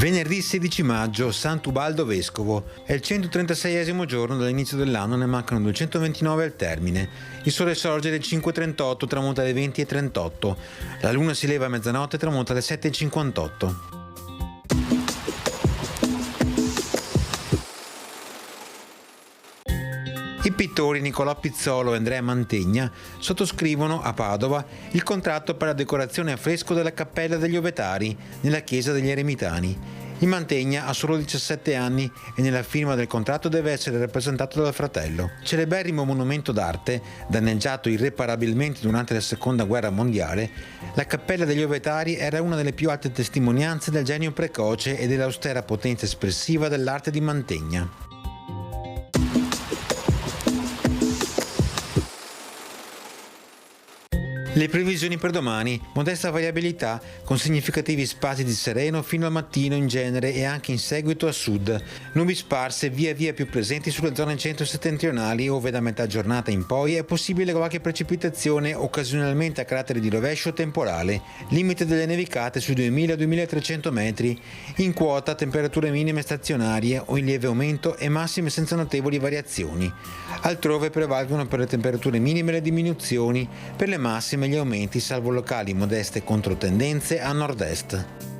Venerdì 16 maggio, Sant'Ubaldo Vescovo. È il 136esimo giorno dall'inizio dell'anno, ne mancano 229 al termine. Il sole sorge alle 5:38, tramonta alle 20:38. La luna si leva a mezzanotte e tramonta alle 7:58. I pittori Nicolò Pizzolo e Andrea Mantegna sottoscrivono a Padova il contratto per la decorazione a fresco della Cappella degli Ovetari nella chiesa degli Eremitani. Il Mantegna ha solo 17 anni e nella firma del contratto deve essere rappresentato dal fratello. Celeberrimo monumento d'arte, danneggiato irreparabilmente durante la Seconda Guerra Mondiale, la Cappella degli Ovetari era una delle più alte testimonianze del genio precoce e dell'austera potenza espressiva dell'arte di Mantegna. Le previsioni per domani: modesta variabilità con significativi spazi di sereno fino al mattino in genere e anche in seguito a sud. Nubi sparse via via più presenti sulle zone centro-settentrionali, ove da metà giornata in poi è possibile qualche precipitazione occasionalmente a carattere di rovescio temporale. Limite delle nevicate sui 2000-2300 metri. In quota temperature minime stazionarie o in lieve aumento e massime senza notevoli variazioni. Altrove prevalgono per le temperature minime le diminuzioni, per le massime gli aumenti salvo locali modeste controtendenze a nord-est.